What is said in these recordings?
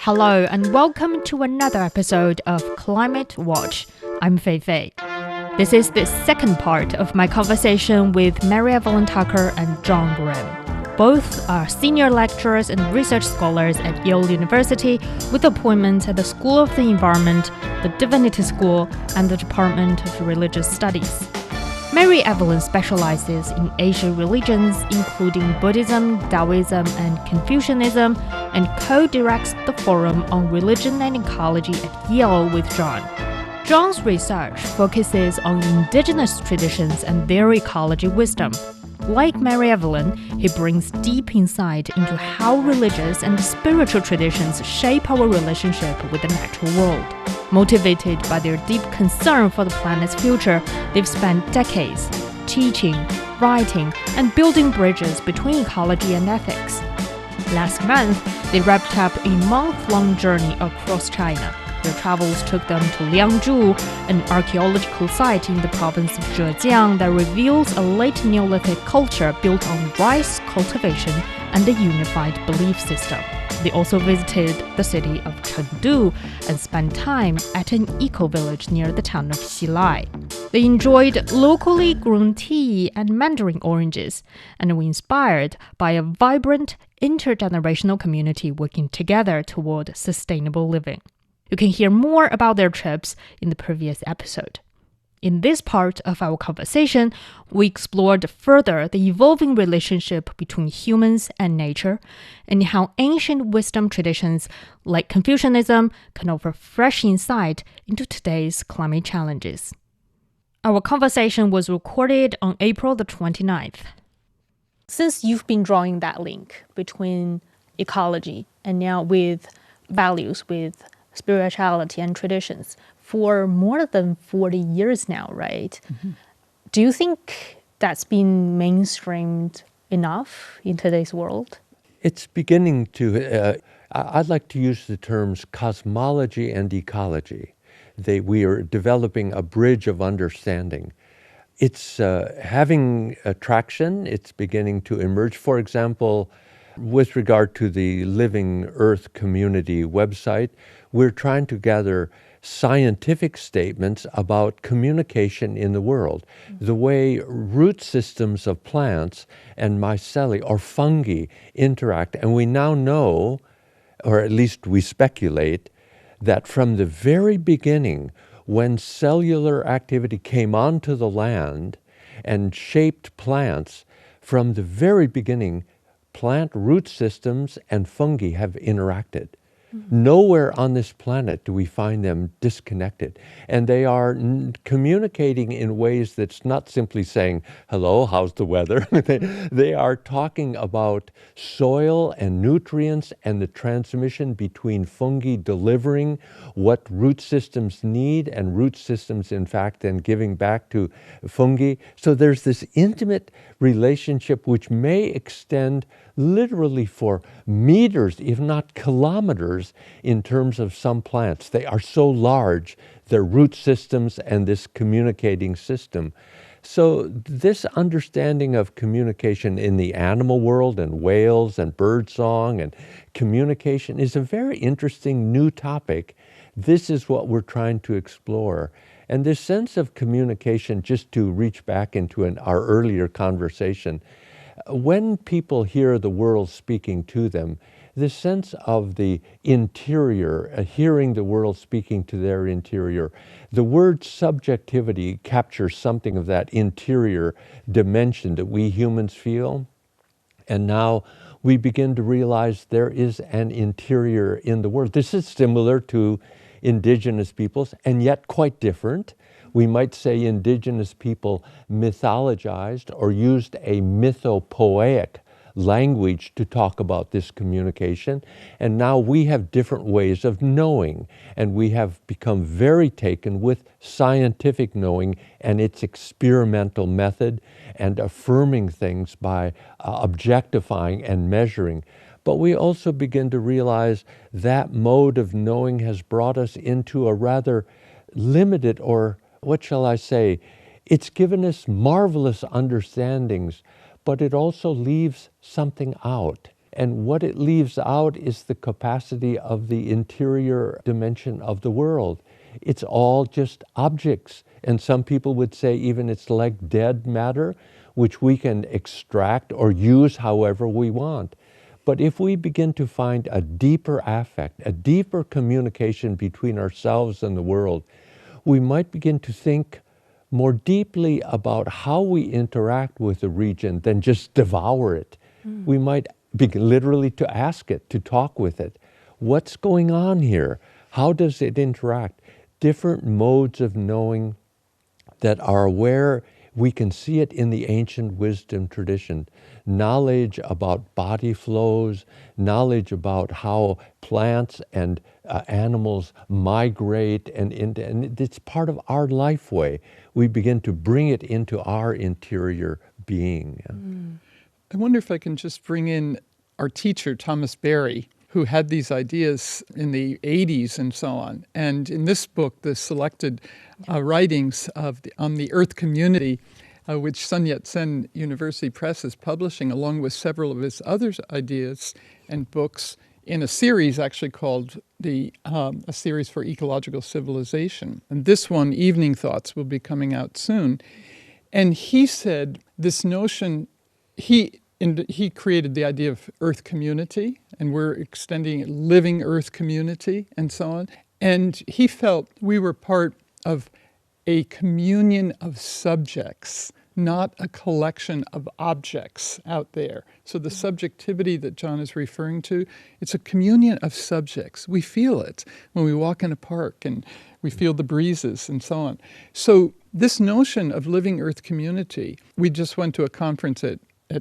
Hello and welcome to another episode of Climate Watch. I'm Fei Fei. This is the second part of my conversation with Mary Evelyn Tucker and John Graham. Both are senior lecturers and research scholars at Yale University with appointments at the School of the Environment, the Divinity School, and the Department of Religious Studies. Mary Evelyn specializes in Asian religions, including Buddhism, Taoism, and Confucianism, and co-directs the Forum on Religion and Ecology at Yale with John. John's research focuses on indigenous traditions and their ecology wisdom. Like Mary Evelyn, he brings deep insight into how religious and spiritual traditions shape our relationship with the natural world. Motivated by their deep concern for the planet's future, they've spent decades teaching, writing, and building bridges between ecology and ethics. Last month, they wrapped up a month-long journey across China. Their travels took them to Liangzhu, an archaeological site in the province of Zhejiang that reveals a late Neolithic culture built on rice cultivation and a unified belief system. They also visited the city of Chengdu and spent time at an eco-village near the town of Xilai. They enjoyed locally grown tea and mandarin oranges and were inspired by a vibrant, intergenerational community working together toward sustainable living. You can hear more about their trips in the previous episode. In this part of our conversation, we explored further the evolving relationship between humans and nature and how ancient wisdom traditions like Confucianism can offer fresh insight into today's climate challenges. Our conversation was recorded on April the 29th. Since you've been drawing that link between ecology and now with values, with spirituality and traditions for more than 40 years now, right? Mm-hmm. Do you think that's been mainstreamed enough in today's world? It's beginning to, I'd like to use the terms cosmology and ecology. We are developing a bridge of understanding. It's having traction, it's beginning to emerge. For example, with regard to the Living Earth Community website, we're trying to gather scientific statements about communication in the world, the way root systems of plants and myceli or fungi interact. And we now know, or at least we speculate, that from the very beginning, when cellular activity came onto the land and shaped plants, from the very beginning, plant root systems and fungi have interacted. Nowhere on this planet do we find them disconnected. And they are communicating in ways that's not simply saying, hello, how's the weather? They are talking about soil and nutrients and the transmission between fungi delivering what root systems need and root systems, in fact, then giving back to fungi. So there's this intimate relationship which may extend literally for meters, if not kilometers, in terms of some plants. They are so large, their root systems and this communicating system. So this understanding of communication in the animal world and whales and birdsong and communication is a very interesting new topic. This is what we're trying to explore. And this sense of communication, just to reach back into our earlier conversation, when people hear the world speaking to them, the sense of the interior, hearing the world speaking to their interior, the word subjectivity captures something of that interior dimension that we humans feel. And now we begin to realize there is an interior in the world. This is similar to indigenous peoples and yet quite different. We might say indigenous people mythologized or used a mythopoeic language to talk about this communication. And now we have different ways of knowing, and we have become very taken with scientific knowing and its experimental method and affirming things by objectifying and measuring. But we also begin to realize that mode of knowing has brought us into a rather limited, or what shall I say, it's given us marvelous understandings, but it also leaves something out. And what it leaves out is the capacity of the interior dimension of the world. It's all just objects. And some people would say even it's like dead matter, which we can extract or use however we want. But if we begin to find a deeper affect, a deeper communication between ourselves and the world, we might begin to think more deeply about how we interact with the region than just devour it. We might begin literally to ask it, to talk with it. What's going on here? How does it interact? Different modes of knowing that are aware. We can see it in the ancient wisdom tradition. Knowledge about body flows, knowledge about how plants and animals migrate, and it's part of our life way. We begin to bring it into our interior being. I wonder if I can just bring in our teacher, Thomas Berry, who had these ideas in the 80s and so on. And in this book, the selected writings on the Earth community, which Sun Yat-sen University Press is publishing, along with several of his other ideas and books, in a series actually called a series for ecological civilization. And this one, Evening Thoughts, will be coming out soon. And he said this notion, he created the idea of Earth community, and we're extending it, living Earth community, and so on. And he felt we were part of a communion of subjects, not a collection of objects out there. So the subjectivity that John is referring to, it's a communion of subjects. We feel it when we walk in a park, and we feel the breezes and so on. So this notion of living Earth community, we just went to a conference at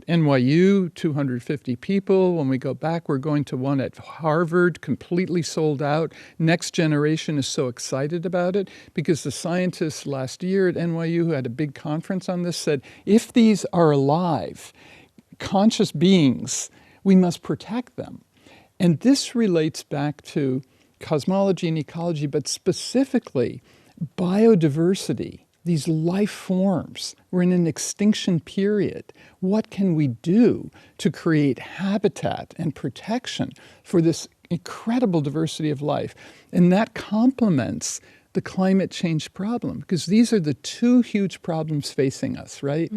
NYU, 250 people. When we go back, we're going to one at Harvard, completely sold out. Next Generation is so excited about it because the scientists last year at NYU who had a big conference on this said, if these are alive, conscious beings, we must protect them. And this relates back to cosmology and ecology, but specifically biodiversity. These life forms, we're in an extinction period. What can we do to create habitat and protection for this incredible diversity of life? And that complements the climate change problem, because these are the two huge problems facing us, right?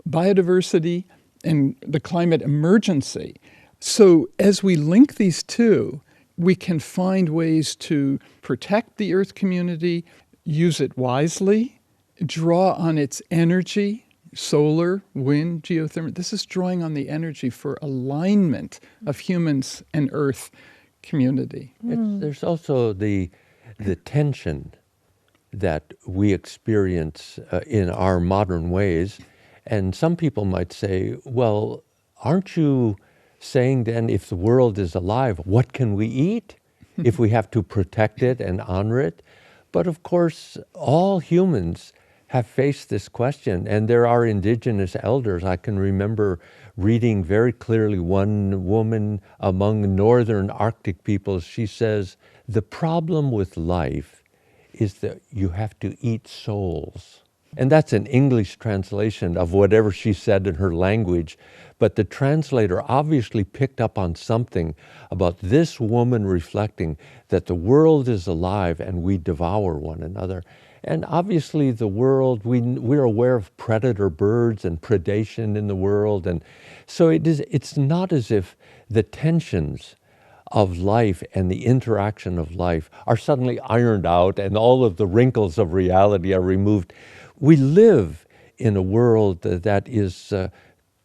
Biodiversity and the climate emergency. So as we link these two, we can find ways to protect the Earth community, use it wisely, draw on its energy, solar, wind, geothermal. This is drawing on the energy for alignment of humans and Earth community. There's also the tension that we experience in our modern ways. And some people might say, well, aren't you saying then if the world is alive, what can we eat if we have to protect it and honor it? But of course, all humans have faced this question, and there are indigenous elders. I can remember reading very clearly one woman among northern Arctic peoples. She says, the problem with life is that you have to eat souls. And that's an English translation of whatever she said in her language. But the translator obviously picked up on something about this woman reflecting that the world is alive and we devour one another. And obviously the world, we're aware of predator birds and predation in the world. And so it's not as if the tensions of life and the interaction of life are suddenly ironed out and all of the wrinkles of reality are removed. We live in a world that is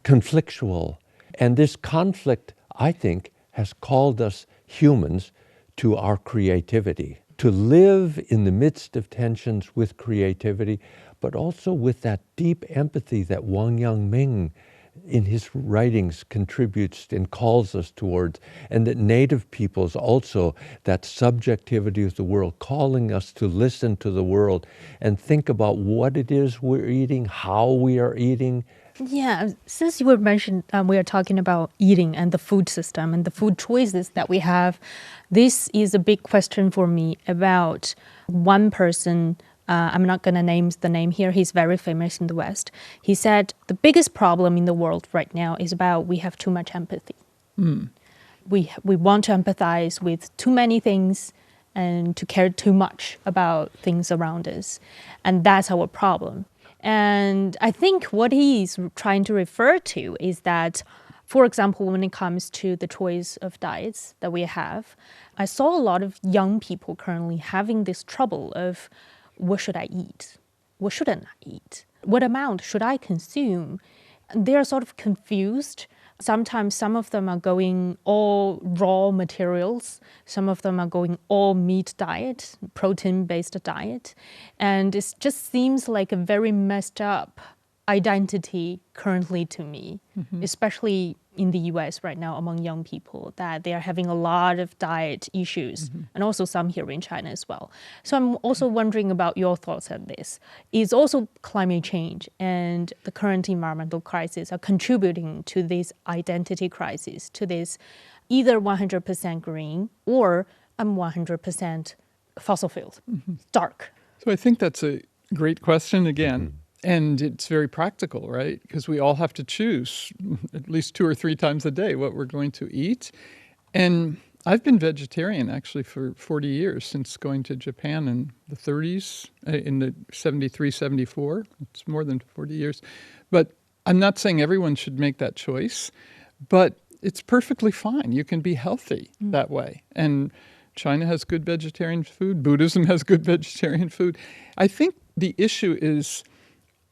conflictual. And this conflict, I think, has called us humans to our creativity, to live in the midst of tensions with creativity, but also with that deep empathy that Wang Yangming in his writings contributes and calls us towards, and that Native peoples also, that subjectivity of the world, calling us to listen to the world and think about what it is we're eating, how we are eating. Yeah, since you were mentioned, we are talking about eating and the food system and the food choices that we have. This is a big question for me about one person. I'm not going to name the name here. He's very famous in the West. He said the biggest problem in the world right now is about we have too much empathy. We want to empathize with too many things and to care too much about things around us. And that's our problem. And I think what he's trying to refer to is that, for example, when it comes to the choice of diets that we have, I saw a lot of young people currently having this trouble of what should I eat? What shouldn't I eat? What amount should I consume? They're sort of confused. Sometimes some of them are going all raw materials. Some of them are going all meat diet, protein-based diet. And it just seems like a very messed up identity currently to me, especially in the US right now among young people, that they are having a lot of diet issues, and also some here in China as well. So I'm also wondering about your thoughts on this. Is also climate change and the current environmental crisis are contributing to this identity crisis, to this either 100% green or I'm 100% fossil fuels, dark? So I think that's a great question again. And it's very practical, right? Because we all have to choose at least 2 or 3 times a day what we're going to eat. And I've been vegetarian actually for 40 years, since going to Japan in the 30s, in the 73, 74. It's more than 40 years. But I'm not saying everyone should make that choice, but it's perfectly fine. You can be healthy that way. And China has good vegetarian food. Buddhism has good vegetarian food. I think the issue is,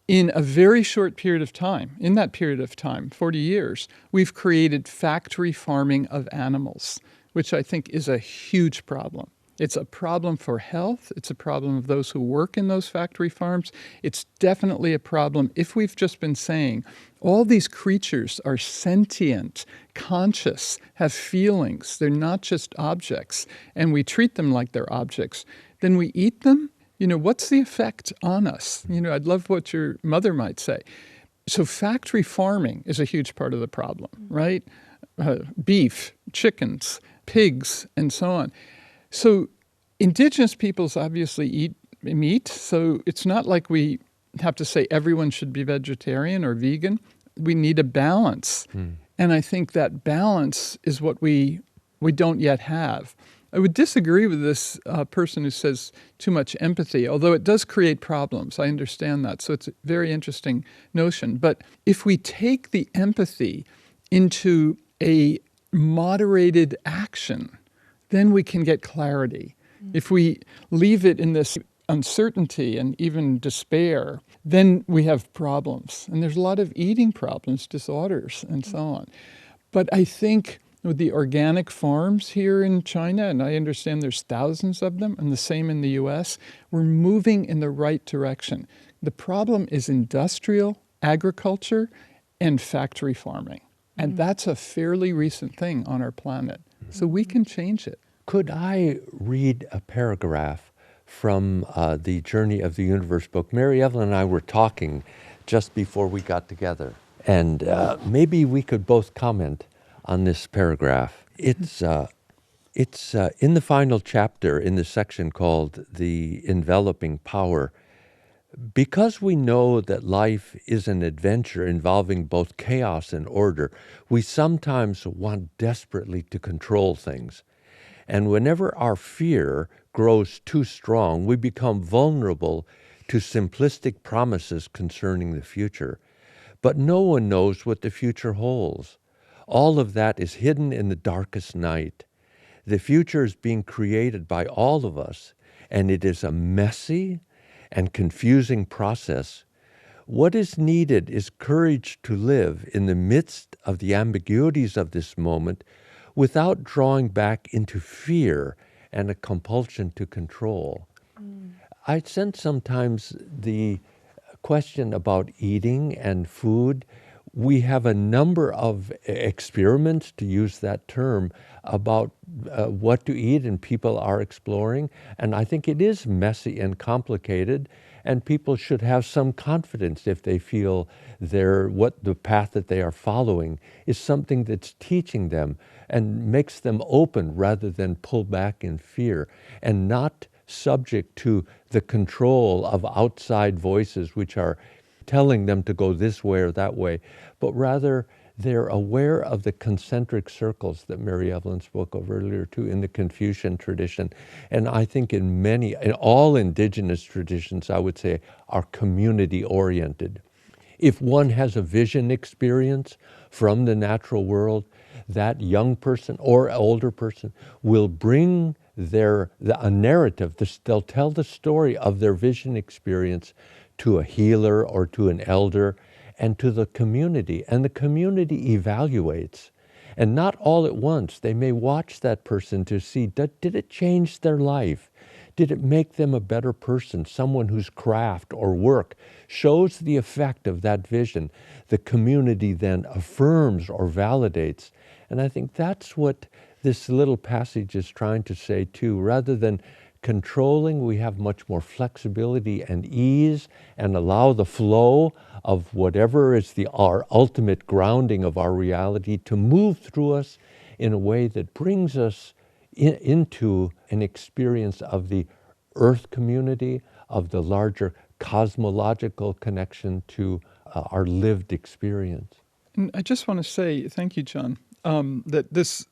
in a very short period of time, in that period of time, 40 years, we've created factory farming of animals, which I think is a huge problem. It's a problem for health. It's a problem of those who work in those factory farms. It's definitely a problem if we've just been saying all these creatures are sentient, conscious, have feelings. They're not just objects, and we treat them like they're objects. Then we eat them. What's the effect on us? I'd love what your mother might say. So factory farming is a huge part of the problem, right? Beef, chickens, pigs, and so on. So indigenous peoples obviously eat meat, so it's not like we have to say everyone should be vegetarian or vegan. We need a balance. And I think that balance is what we don't yet have. I would disagree with this person who says too much empathy, although it does create problems. I understand that. So it's a very interesting notion. But if we take the empathy into a moderated action, then we can get clarity. If we leave it in this uncertainty and even despair, then we have problems. And there's a lot of eating problems, disorders, and so on. But I think with the organic farms here in China, and I understand there's thousands of them, and the same in the US, we're moving in the right direction. The problem is industrial agriculture and factory farming. And that's a fairly recent thing on our planet. So we can change it. Could I read a paragraph from the Journey of the Universe book? Mary Evelyn and I were talking just before we got together, and maybe we could both comment on this paragraph. It's in the final chapter in the section called The Enveloping Power. Because we know that life is an adventure involving both chaos and order, we sometimes want desperately to control things. And whenever our fear grows too strong, we become vulnerable to simplistic promises concerning the future. But no one knows what the future holds. All of that is hidden in the darkest night. The future is being created by all of us, and it is a messy and confusing process. What is needed is courage to live in the midst of the ambiguities of this moment without drawing back into fear and a compulsion to control. I sense sometimes the question about eating and food. We have a number of experiments, to use that term, about what to eat, and people are exploring. And I think it is messy and complicated, and people should have some confidence if they feel what the path that they are following is something that's teaching them and makes them open rather than pull back in fear, and not subject to the control of outside voices which are telling them to go this way or that way, but rather They're aware of the concentric circles that Mary Evelyn spoke of earlier too in the Confucian tradition. And I think in all indigenous traditions, I would say, are community oriented. If one has a vision experience from the natural world, that young person or older person will bring a narrative. They'll tell the story of their vision experience to a healer or to an elder and to the community. And the community evaluates. And not all at once. They may watch that person to see, did it change their life? Did it make them a better person, someone whose craft or work shows the effect of that vision? The community then affirms or validates. And I think that's what this little passage is trying to say too. Rather than controlling, we have much more flexibility and ease and allow the flow of whatever is our ultimate grounding of our reality to move through us in a way that brings us into an experience of the earth community, of the larger cosmological connection to our lived experience. And I just want to say, thank you, John, that this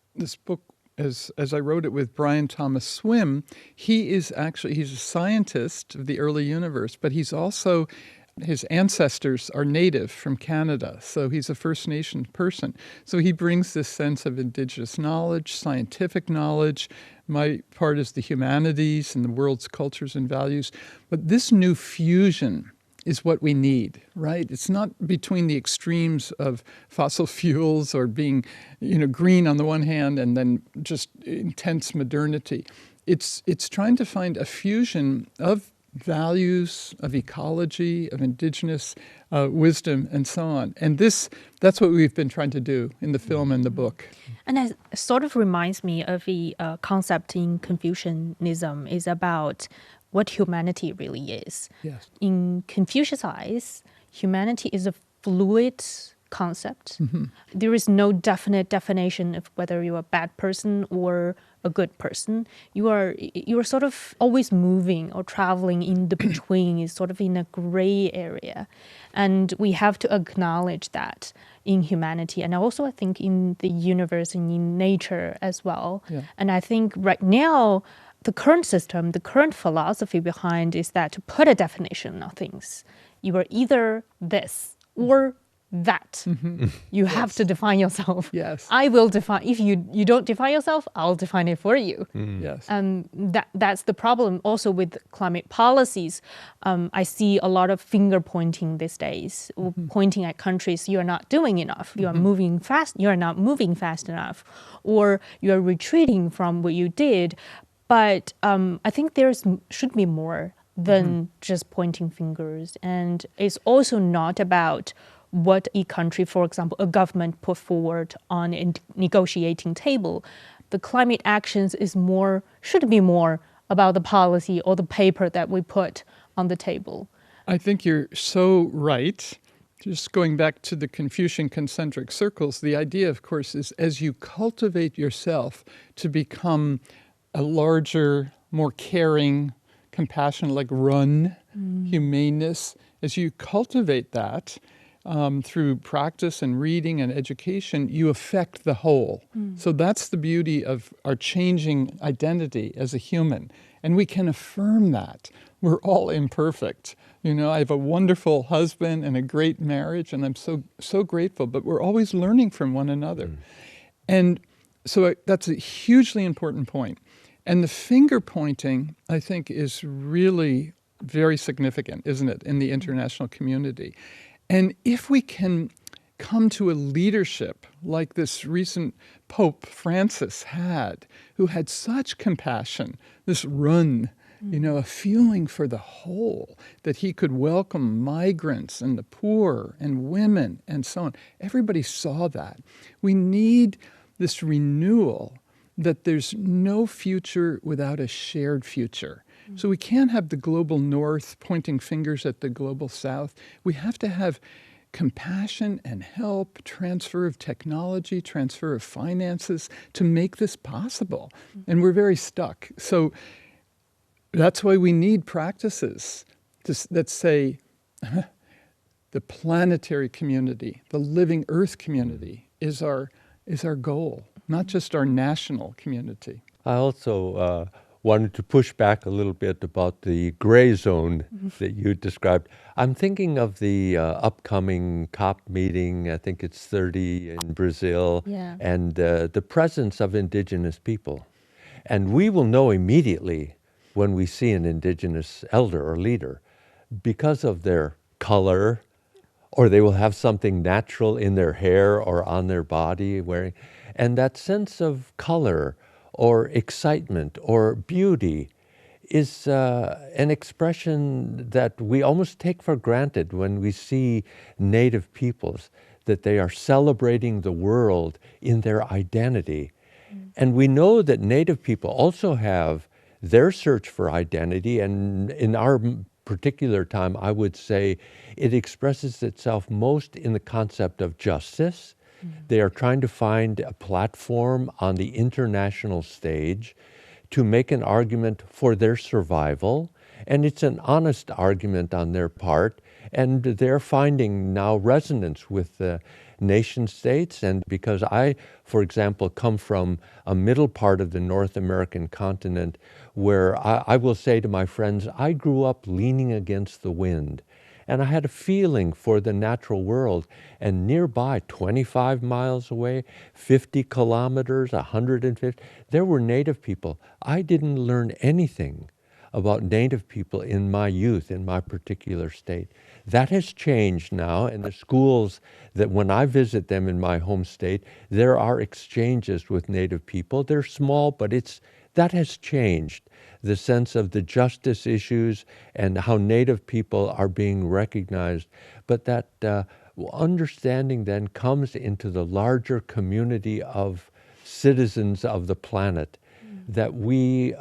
book, as I wrote it with Brian Thomas Swim, he's a scientist of the early universe, but he's also, his ancestors are native from Canada, so he's a First Nation person. So he brings this sense of indigenous knowledge, scientific knowledge. My part is the humanities and the world's cultures and values. But this new fusion is what we need, right? It's not between the extremes of fossil fuels or being, green on the one hand and then just intense modernity. It's trying to find a fusion of values, of ecology, of indigenous wisdom, and so on. And that's what we've been trying to do in the film and the book. And it sort of reminds me of a concept in Confucianism is about what humanity really is. Yes. In Confucius' eyes, humanity is a fluid concept. Mm-hmm. There is no definite definition of whether you're a bad person or a good person. You are sort of always moving or traveling in the between, is sort of in a gray area. And we have to acknowledge that in humanity and also I think in the universe and in nature as well. Yeah. And I think right now, the current system, the current philosophy behind is that to put a definition of things, you are either this or that. Mm-hmm. You have to define yourself. Yes. I will define. If you don't define yourself, I'll define it for you. Mm. Yes. And that's the problem also with climate policies. I see a lot of finger pointing these days, pointing at countries, you are not doing enough. You are moving fast. You are not moving fast enough. Or you are retreating from what you did. But I think should be more than just pointing fingers. And it's also not about what a country, for example, a government put forward on a negotiating table. The climate actions should be more about the policy or the paper that we put on the table. I think you're so right. Just going back to the Confucian concentric circles, the idea, of course, is as you cultivate yourself to become a larger, more caring, compassionate, like humaneness, as you cultivate that through practice and reading and education, you affect the whole. So that's the beauty of our changing identity as a human. And we can affirm that. We're all imperfect. I have a wonderful husband and a great marriage, and I'm so grateful, but we're always learning from one another. And so that's a hugely important point. And the finger pointing, I think, is really very significant, isn't it, in the international community? And if we can come to a leadership like this recent Pope Francis had, who had such compassion, this a feeling for the whole, that he could welcome migrants and the poor and women and so on. Everybody saw that. We need this renewal that there's no future without a shared future. So we can't have the global north pointing fingers at the global south. We have to have compassion and help, transfer of technology, transfer of finances to make this possible. And we're very stuck. So that's why we need practices that say, the planetary community, the living Earth community is our goal, not just our national community. I also wanted to push back a little bit about the gray zone that you described. I'm thinking of the upcoming COP meeting, I think it's 30 in Brazil, and the presence of Indigenous people. And we will know immediately when we see an Indigenous elder or leader because of their color, or they will have something natural in their hair or on their body wearing. And that sense of color or excitement or beauty is an expression that we almost take for granted when we see Native peoples, that they are celebrating the world in their identity. And we know that Native people also have their search for identity, and in our particular time, I would say it expresses itself most in the concept of justice. They are trying to find a platform on the international stage to make an argument for their survival, and it's an honest argument on their part, and they're finding now resonance with the nation states. And because I, for example, come from a middle part of the North American continent where I will say to my friends, I grew up leaning against the wind. And I had a feeling for the natural world. And nearby, 25 miles away, 50 kilometers, 150, there were Native people. I didn't learn anything about Native people in my youth, in my particular state. That has changed now, and the schools that when I visit them in my home state, there are exchanges with Native people. They're small, but that has changed. The sense of the justice issues and how Native people are being recognized. But that understanding then comes into the larger community of citizens of the planet, that we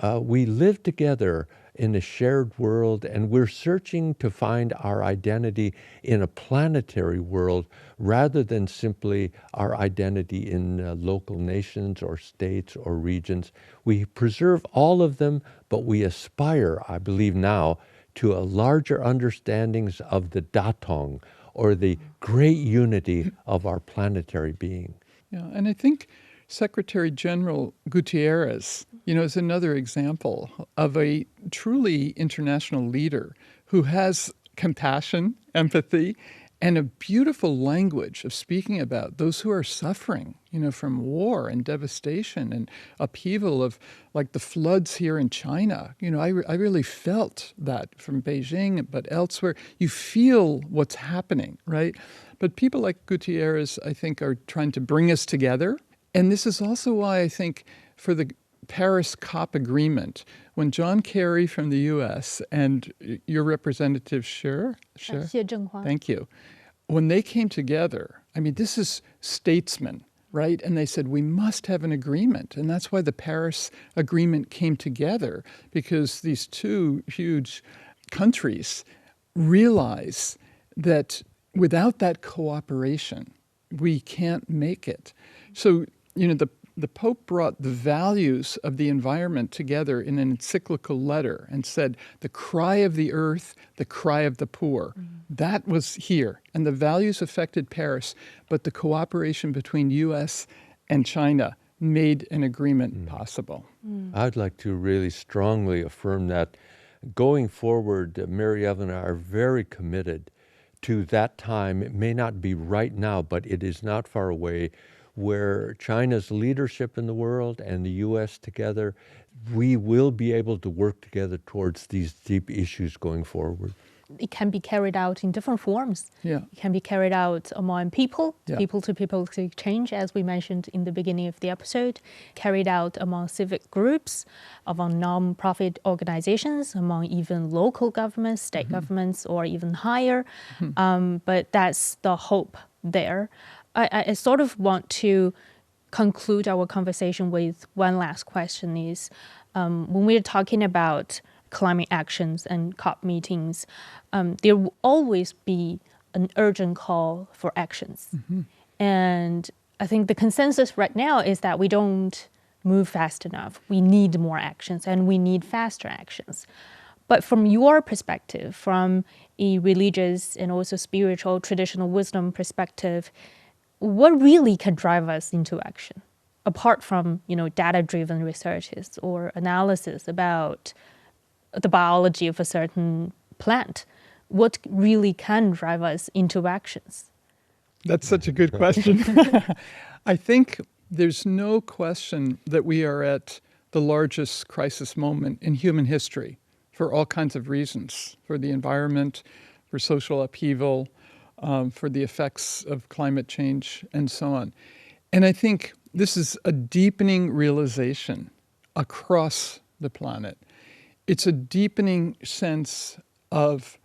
live together in a shared world, and we're searching to find our identity in a planetary world rather than simply our identity in local nations or states or regions. We preserve all of them, but we aspire, I believe now, to a larger understandings of the Datong, or the great unity of our planetary being. Yeah, and I think Secretary General Gutierrez, is another example of a truly international leader who has compassion, empathy, and a beautiful language of speaking about those who are suffering, from war and devastation and upheaval of like the floods here in China. I really felt that from Beijing, but elsewhere. You feel what's happening, right? But people like Gutierrez, I think, are trying to bring us together. And this is also why I think for the Paris COP agreement, when John Kerry from the U.S. and your representative, Xie Zhenghua, thank you, when they came together, this is statesmen, right? And they said, we must have an agreement. And that's why the Paris agreement came together, because these two huge countries realize that without that cooperation, we can't make it. So, the Pope brought the values of the environment together in an encyclical letter and said, the cry of the earth, the cry of the poor. That was here. And the values affected Paris, but the cooperation between U.S. and China made an agreement possible. I'd like to really strongly affirm that. Going forward, Mary Evelyn and I are very committed to that time. It may not be right now, but it is not far away, where China's leadership in the world and the U.S. together, we will be able to work together towards these deep issues going forward. It can be carried out in different forms. Yeah. It can be carried out among people to people exchange, as we mentioned in the beginning of the episode, carried out among civic groups, among non-profit organizations, among even local governments, state governments, or even higher. But that's the hope there. I sort of want to conclude our conversation with one last question is, when we're talking about climate actions and COP meetings, there will always be an urgent call for actions. And I think the consensus right now is that we don't move fast enough. We need more actions and we need faster actions. But from your perspective, from a religious and also spiritual traditional wisdom perspective, what really can drive us into action? Apart from, data-driven researches or analysis about the biology of a certain plant, what really can drive us into actions? That's such a good question. I think there's no question that we are at the largest crisis moment in human history for all kinds of reasons, for the environment, for social upheaval, for the effects of climate change, and so on. And I think this is a deepening realization across the planet. It's a deepening sense of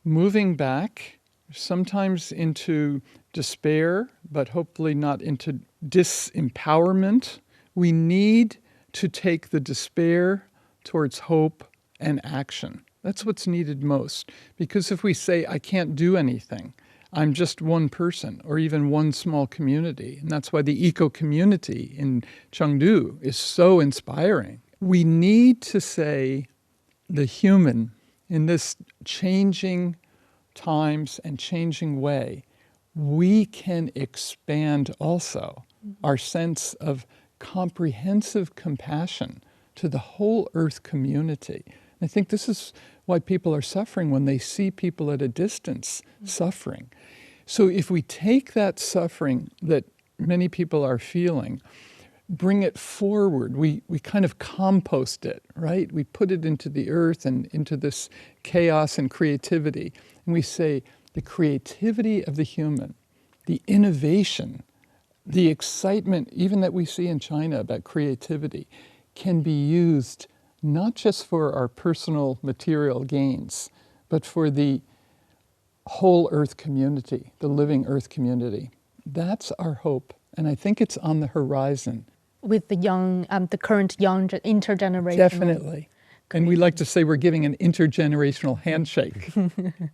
moving back, sometimes into despair, but hopefully not into disempowerment. We need to take the despair towards hope and action. That's what's needed most. Because if we say, I can't do anything, I'm just one person or even one small community, and that's why the eco-community in Chengdu is so inspiring. We need to say the human in this changing times and changing way, we can expand also our sense of comprehensive compassion to the whole Earth community. I think this is why people are suffering when they see people at a distance suffering. So if we take that suffering that many people are feeling, bring it forward, we kind of compost it, right? We put it into the earth and into this chaos and creativity. And we say the creativity of the human, the innovation, the excitement, even that we see in China about creativity, can be used not just for our personal material gains, but for the whole Earth community, the living Earth community. That's our hope, and I think it's on the horizon. With the young, the current young intergenerational. Definitely. And we like to say we're giving an intergenerational handshake.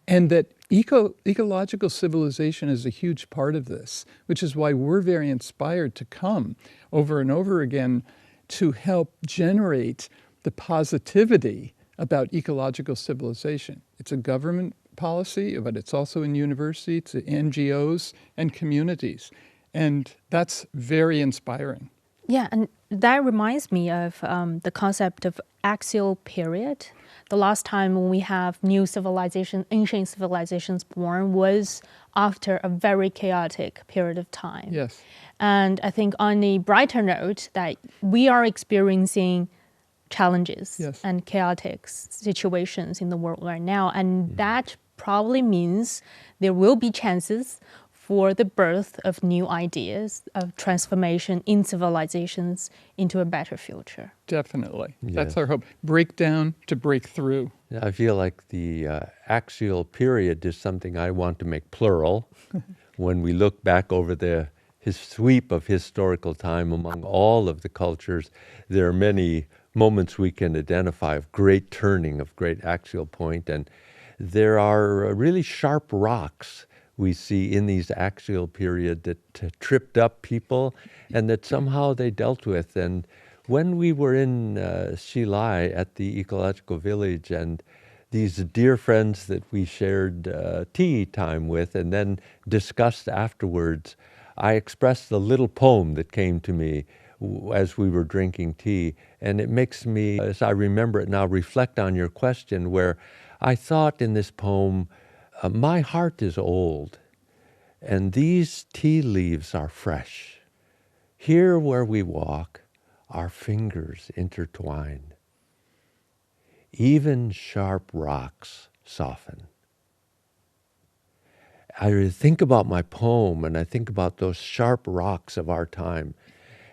And that ecological civilization is a huge part of this, which is why we're very inspired to come over and over again to help generate the positivity about ecological civilization. It's a government policy, but it's also in universities, NGOs, and communities. And that's very inspiring. Yeah, and that reminds me of the concept of axial period. The last time when we have new civilization, ancient civilizations born was after a very chaotic period of time. Yes. And I think on a brighter note that we are experiencing challenges and chaotic situations in the world right now. And that probably means there will be chances for the birth of new ideas, of transformation in civilizations into a better future. Definitely. Yes. That's our hope. Break down to break through. I feel like the axial period is something I want to make plural. When we look back over his sweep of historical time among all of the cultures, there are many moments we can identify of great turning, of great axial point, and there are really sharp rocks we see in these axial period that tripped up people and that somehow they dealt with. And when we were in Xilai at the ecological village, and these dear friends that we shared tea time with and then discussed afterwards, I expressed a little poem that came to me as we were drinking tea. And it makes me, as I remember it now, reflect on your question, where I thought in this poem, my heart is old, and these tea leaves are fresh. Here where we walk, our fingers intertwine. Even sharp rocks soften. I think about my poem, and I think about those sharp rocks of our time,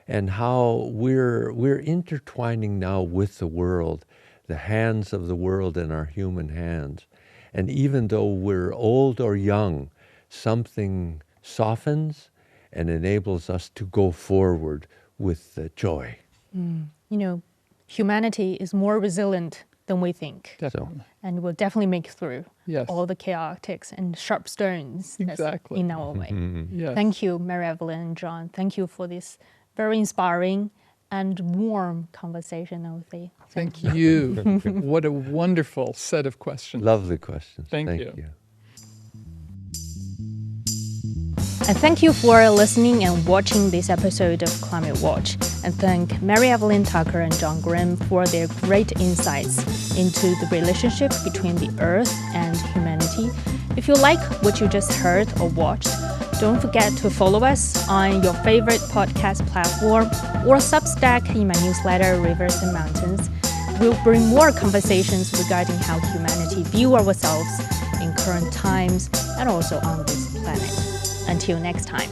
and how we're intertwining now with the world, the hands of the world in our human hands. And even though we're old or young, something softens and enables us to go forward with joy. Humanity is more resilient than we think. Definitely. And we'll definitely make through all the chaotics and sharp stones exactly. in our way. Yes. Thank you, Mary Evelyn and John. Thank you for this very inspiring and warm conversation, I would say. Thank you. What a wonderful set of questions. Lovely questions. Thank you. And thank you for listening and watching this episode of Climate Watch. And thank Mary Evelyn Tucker and John Grimm for their great insights into the relationship between the Earth and humanity. If you like what you just heard or watched, don't forget to follow us on your favorite podcast platform or Substack in my newsletter, Rivers and Mountains. We'll bring more conversations regarding how humanity view ourselves in current times and also on this planet. Until next time.